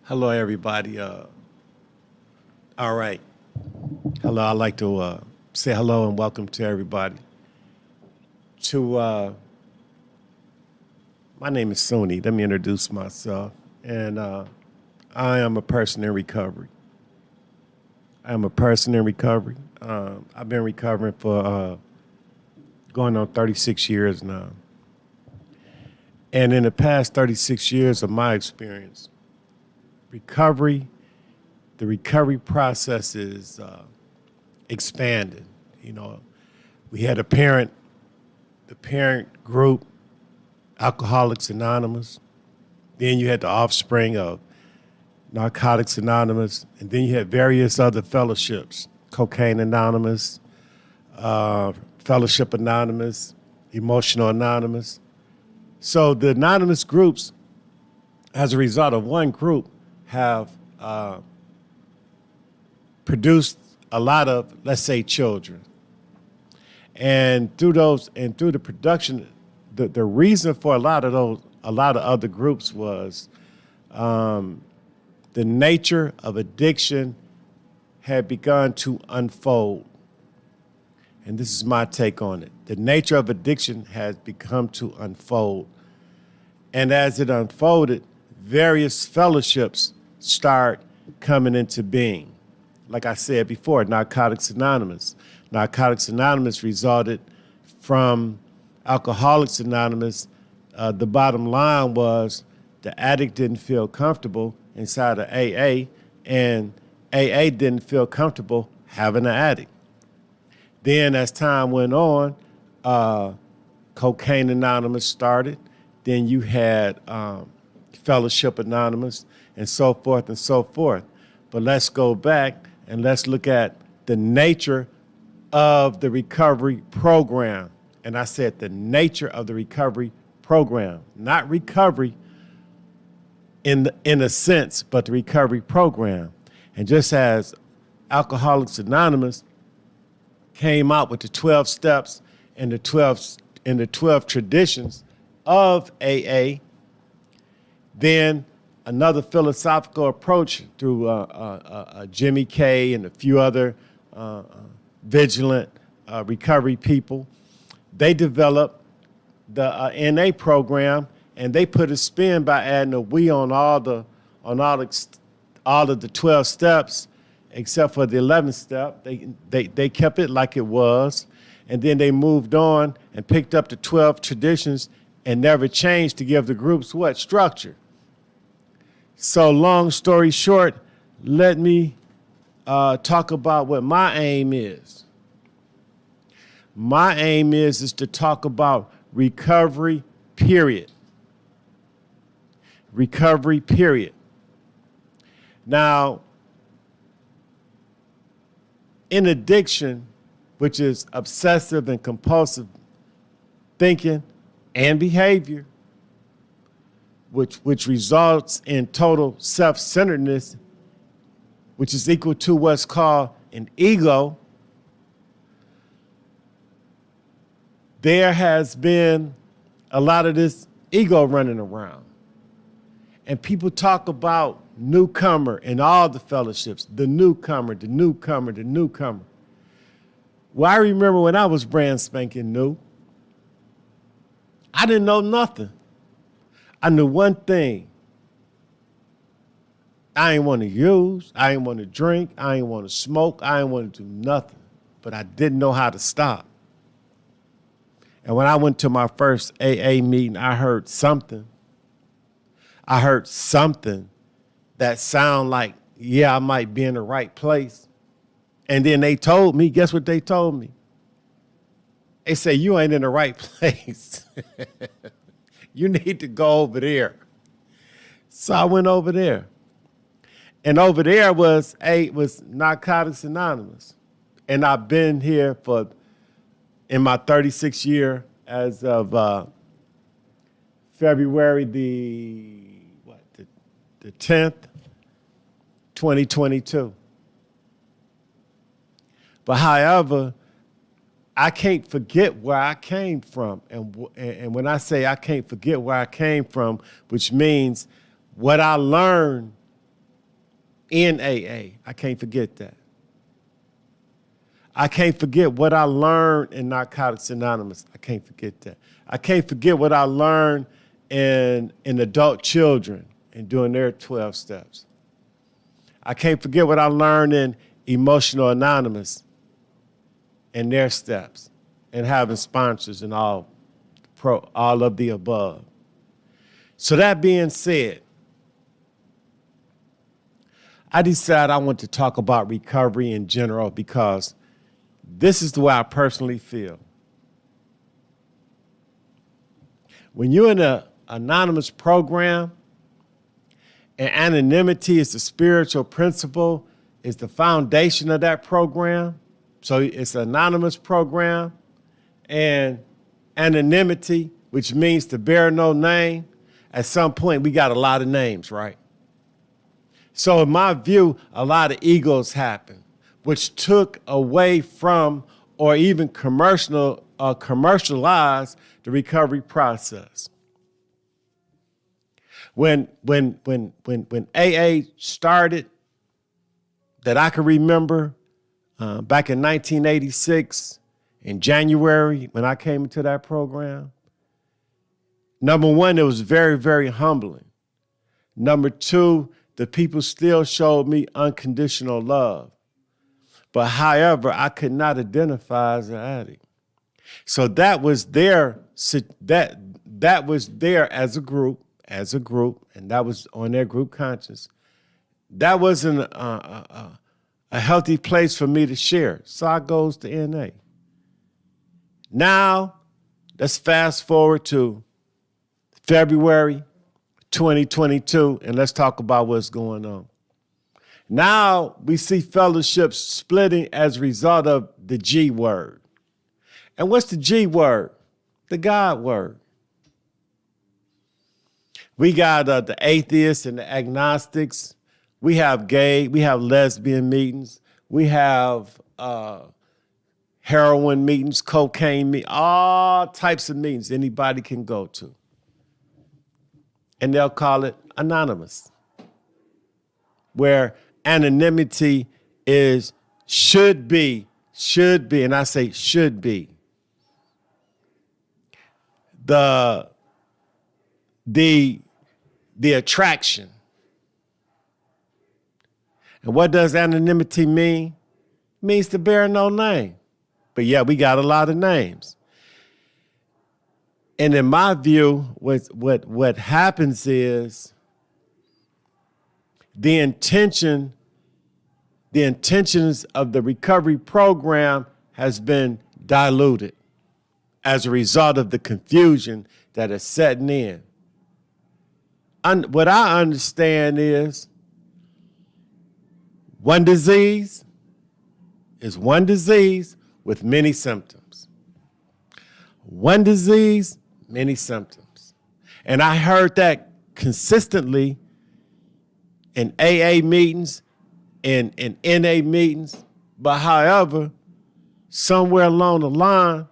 Hello, everybody. All right. Hello. I'd like to say hello and welcome to everybody. My name is Suni. Let me introduce myself. And I am a person in recovery. I am a person in recovery. I've been recovering for going on 36 years now. And in the past 36 years of my experience, the recovery process is expanded. You know, we had the parent group, Alcoholics Anonymous. Then you had the offspring of Narcotics Anonymous, and then you had various other fellowships, Cocaine Anonymous, Fellowship Anonymous, Emotional Anonymous. So the anonymous groups, as a result of one group, have produced a lot of, let's say, children. And through the production, the reason for a lot of other groups was the nature of addiction had begun to unfold. And this is my take on it. The nature of addiction has begun to unfold. And as it unfolded, various fellowships start coming into being. Like I said before, Narcotics Anonymous. Narcotics Anonymous resulted from Alcoholics Anonymous. The bottom line was the addict didn't feel comfortable inside of AA, and AA didn't feel comfortable having an addict. Then as time went on, Cocaine Anonymous started. Then you had Fellowship Anonymous, and so forth and so forth. But let's go back and let's look at the nature of the recovery program. And I said the nature of the recovery program, not recovery in a sense, but the recovery program. And just as Alcoholics Anonymous came out with the 12 steps and the 12 traditions of AA, then another philosophical approach through Jimmy K and a few other vigilant recovery people, they developed the NA program, and they put a spin by adding a we on all of the 12 steps, except for the 11th step. They kept it like it was, and then they moved on and picked up the 12 traditions and never changed to give the groups what? Structure. So long story short, let me talk about what my aim is. My aim is to talk about recovery, period. Recovery, period. Now, in addiction, which is obsessive and compulsive thinking and behavior, which results in total self-centeredness, which is equal to what's called an ego, there has been a lot of this ego running around. And people talk about newcomer in all the fellowships, the newcomer, the newcomer, the newcomer. Well, I remember when I was brand spanking new, I didn't know nothing. I knew one thing. I ain't want to use, I ain't want to drink, I ain't want to smoke, I ain't want to do nothing. But I didn't know how to stop. And when I went to my first AA meeting, I heard something. I heard something that sounded like, yeah, I might be in the right place. And then they told me, guess what they told me? They say, you ain't in the right place. You need to go over there. So I went over there. And over there was Narcotics Anonymous. And I've been here in my 36th year as of February the 10th, 2022. But however, I can't forget where I came from. And when I say I can't forget where I came from, which means what I learned in AA. I can't forget that. I can't forget what I learned in Narcotics Anonymous. I can't forget that. I can't forget what I learned in adult children and doing their 12 steps. I can't forget what I learned in Emotional Anonymous and their steps and having sponsors and all of the above. So that being said, I decided I want to talk about recovery in general because this is the way I personally feel. When you're in an anonymous program, and anonymity is the spiritual principle, is the foundation of that program. So it's an anonymous program, and anonymity, which means to bear no name. At some point, we got a lot of names, right? So in my view, a lot of egos happened, which took away from or even commercialized the recovery process. When AA started, that I can remember, back in 1986, in January, when I came into that program, number one, it was very, very humbling. Number two, the people still showed me unconditional love. But however, I could not identify as an addict. So that was there, that was there as a group, and that was on their group conscience. That wasn't a healthy place for me to share. So I goes to NA. Now, let's fast forward to February 2022, and let's talk about what's going on. Now we see fellowships splitting as a result of the G word. And what's the G word? The God word. We got the atheists and the agnostics. We have gay, we have lesbian meetings. We have heroin meetings, cocaine meetings, all types of meetings anybody can go to. And they'll call it anonymous, where anonymity should be, and I say should be, the attraction. And what does anonymity mean? It means to bear no name. But yeah, we got a lot of names. And in my view, what happens is the intentions of the recovery program has been diluted as a result of the confusion that is setting in. What I understand is one disease is one disease with many symptoms. One disease, many symptoms. And I heard that consistently in AA meetings, in NA meetings. But however, somewhere along the line,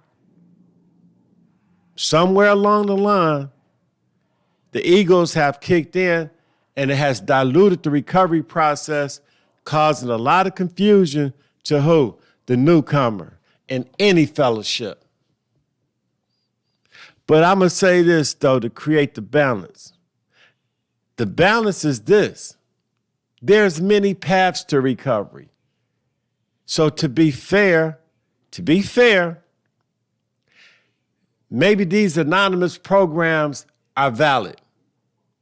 the egos have kicked in and it has diluted the recovery process, causing a lot of confusion to who? The newcomer in any fellowship. But I'm going to say this, though, to create the balance. The balance is this. There's many paths to recovery. So to be fair, maybe these anonymous programs are valid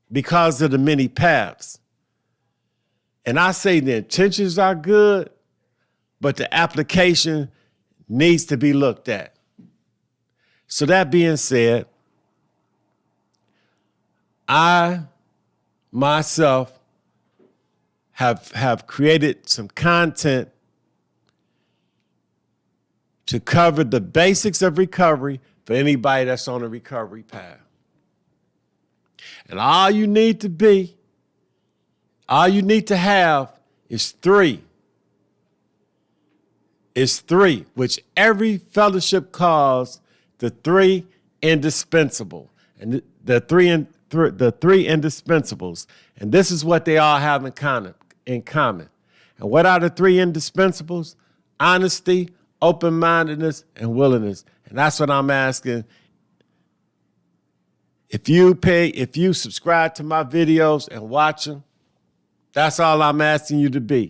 because of the many paths. And I say the intentions are good, but the application needs to be looked at. So that being said, I myself have created some content to cover the basics of recovery for anybody that's on a recovery path. And all you need to have is three. It's three, which every fellowship calls the three indispensable. And the three indispensables. And this is what they all have in common. in common. And what are the three indispensables? Honesty, open-mindedness, and willingness. And that's what I'm asking. If you subscribe to my videos and watch them, that's all I'm asking you to be.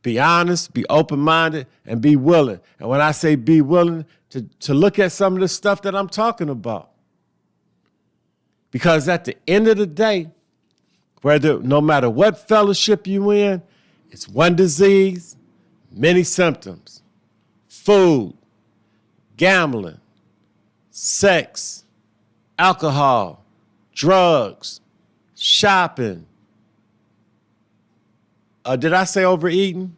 Be honest, be open-minded, and be willing. And when I say be willing, to look at some of the stuff that I'm talking about. Because at the end of the day, no matter what fellowship you in, it's one disease, many symptoms. Food, gambling, sex, alcohol, drugs, shopping. Did I say overeating?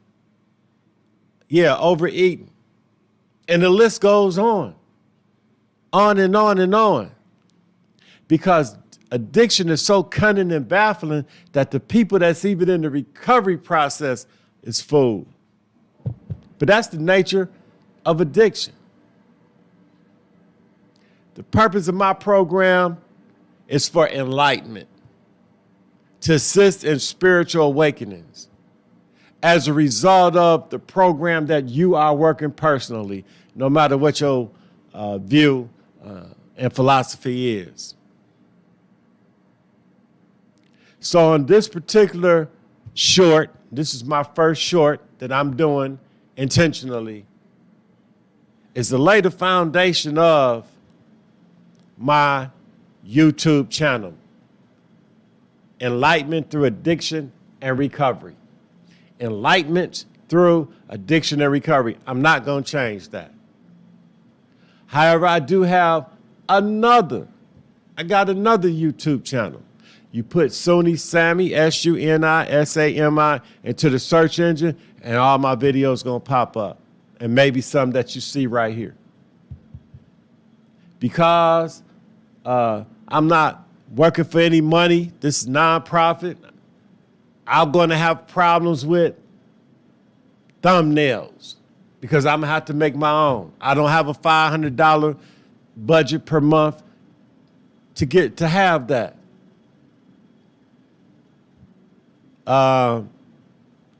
Yeah, overeating. And the list goes on and on and on. Because addiction is so cunning and baffling that the people that's even in the recovery process is fooled. But that's the nature of addiction. The purpose of my program is for enlightenment, to assist in spiritual awakenings as a result of the program that you are working personally, no matter what your view and philosophy is. So on this particular short, this is my first short that I'm doing intentionally, is to lay the foundation of my YouTube channel, Enlightenment Through Addiction and Recovery. Enlightenment through addiction and recovery. I'm not going to change that. However, I do have another YouTube channel. You put Suni Sammy, SUNISAMI, into the search engine, and all my videos going to pop up. And maybe some that you see right here. Because I'm not working for any money. This is nonprofit. I'm going to have problems with thumbnails because I'm going to have to make my own. I don't have a $500 budget per month to have that.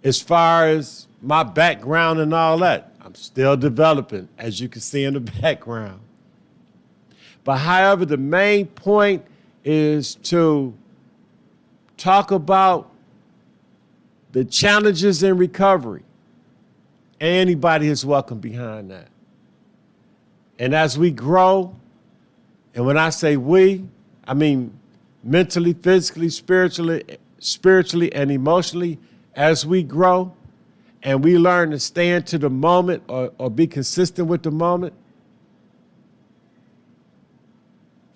As far as my background and all that, I'm still developing, as you can see in the background. But however, the main point is to talk about the challenges in recovery. Anybody is welcome behind that. And as we grow, and when I say we, I mean mentally, physically, spiritually, and emotionally, as we grow and we learn to stand to the moment or be consistent with the moment,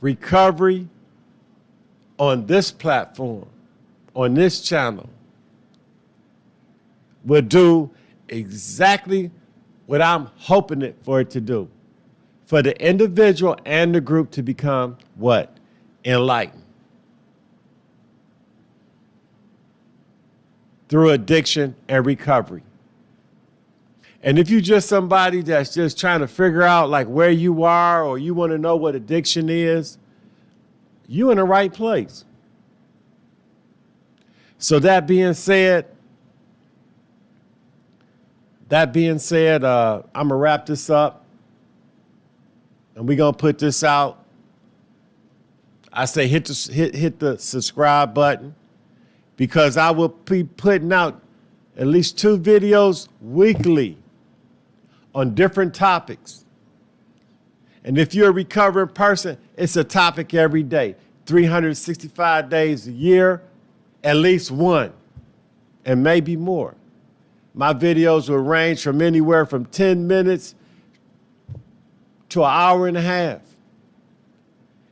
recovery on this platform, on this channel, will do exactly what I'm hoping for it to do. For the individual and the group to become what? Enlightened. Through addiction and recovery. And if you're just somebody that's just trying to figure out like where you are, or you want to know what addiction is, you're in the right place. So that being said, I'm going to wrap this up and we're going to put this out. I say hit the subscribe button, because I will be putting out at least 2 videos weekly on different topics. And if you're a recovering person, it's a topic every day, 365 days a year, at least one, and maybe more. My videos will range from anywhere from 10 minutes to an hour and a half.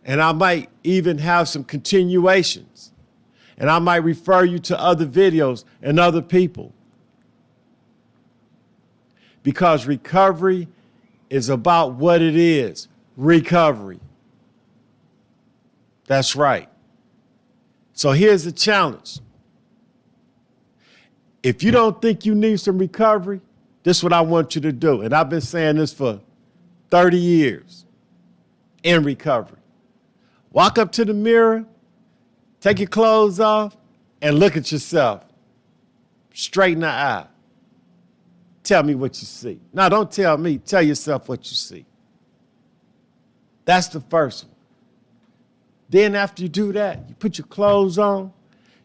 And I might even have some continuations. And I might refer you to other videos and other people. Because recovery is about what it is, recovery. That's right. So here's the challenge. If you don't think you need some recovery, this is what I want you to do. And I've been saying this for 30 years in recovery. Walk up to the mirror, take your clothes off, and look at yourself. straight in the eye. Tell me what you see. No, don't tell me. Tell yourself what you see. That's the first one. Then after you do that, you put your clothes on,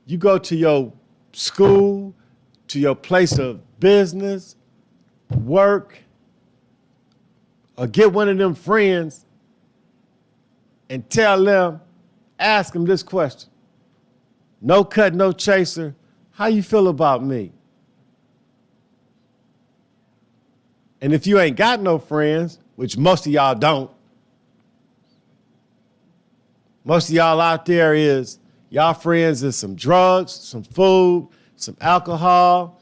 you go to your school, to your place of business, work, or get one of them friends and tell them, ask them this question. No cut, no chaser. How you feel about me? And if you ain't got no friends, which most of y'all don't, most of y'all out there is, y'all friends is some drugs, some food, some alcohol,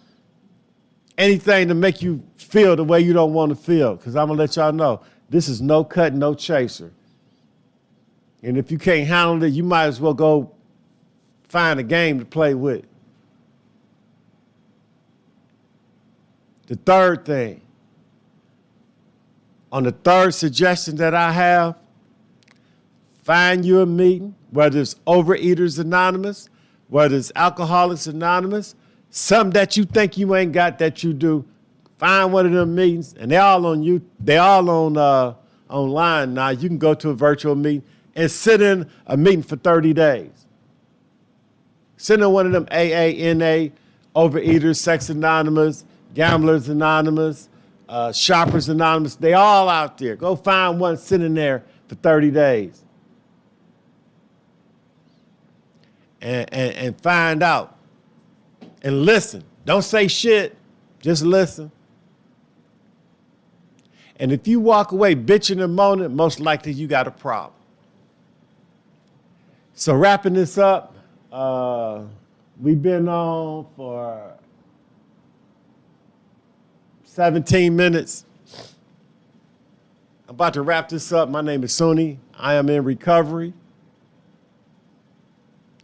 anything to make you feel the way you don't want to feel. Because I'm going to let y'all know, this is no cut, no chaser. And if you can't handle it, you might as well go find a game to play with. The third thing, on the third suggestion that I have, find you a meeting, whether it's Overeaters Anonymous, whether it's Alcoholics Anonymous, something that you think you ain't got that you do. Find one of them meetings, and they're all on you. They all on online now. You can go to a virtual meeting and sit in a meeting for 30 days. Sit in one of them AA, NA, Overeaters, Sex Anonymous, Gamblers Anonymous, Shoppers Anonymous. They all out there. Go find one sitting there for 30 days. And find out and listen. Don't say shit, just listen. And if you walk away bitching and moaning, most likely you got a problem. So wrapping this up, we've been on for 17 minutes. I'm about to wrap this up. My name is Suni. I am in recovery.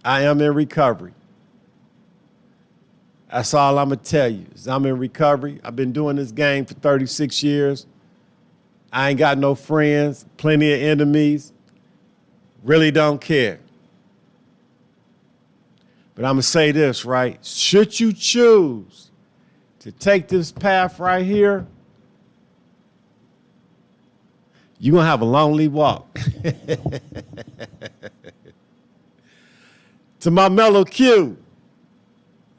I am in recovery. That's all I'm going to tell you is I'm in recovery. I've been doing this game for 36 years. I ain't got no friends, plenty of enemies. Really don't care. But I'm going to say this, right? Should you choose to take this path right here, you're going to have a lonely walk. To my mellow Q,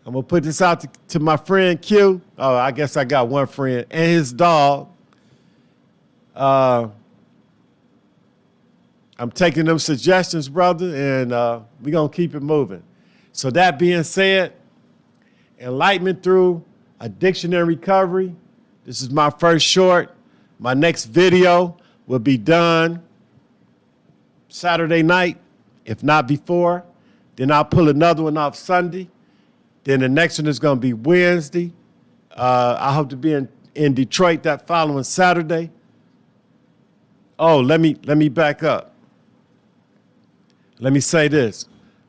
I'm going to put this out to my friend Q. Oh, I guess I got one friend and his dog. I'm taking them suggestions, brother, and we're going to keep it moving. So that being said, Enlightenment through addiction and recovery. This is my first short. My next video will be done Saturday night, if not before. Then I'll pull another one off Sunday. Then the next one is going to be Wednesday. I hope to be in Detroit that following Saturday. Oh, let me back up. Let me say this.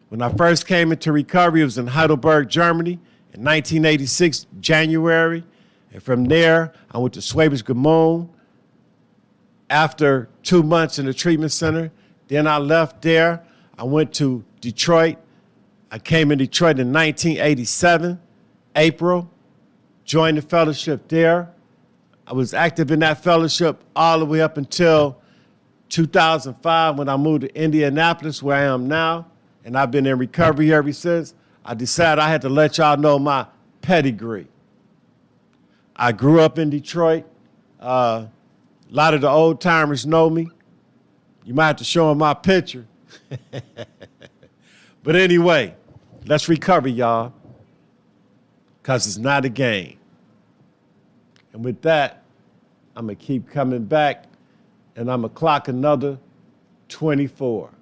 When I first came into recovery, it was in Heidelberg, Germany in 1986, January. And from there, I went to Schwäbisch Gmünd after 2 months in the treatment center. Then I left there. I went to Detroit. I came in Detroit in 1987, April, joined the fellowship there. I was active in that fellowship all the way up until 2005 when I moved to Indianapolis, where I am now, and I've been in recovery ever since. I decided I had to let y'all know my pedigree. I grew up in Detroit. A lot of the old timers know me. You might have to show them my picture. But anyway, let's recover, y'all, because it's not a game. And with that, I'm going to keep coming back, and I'm going to clock another 24.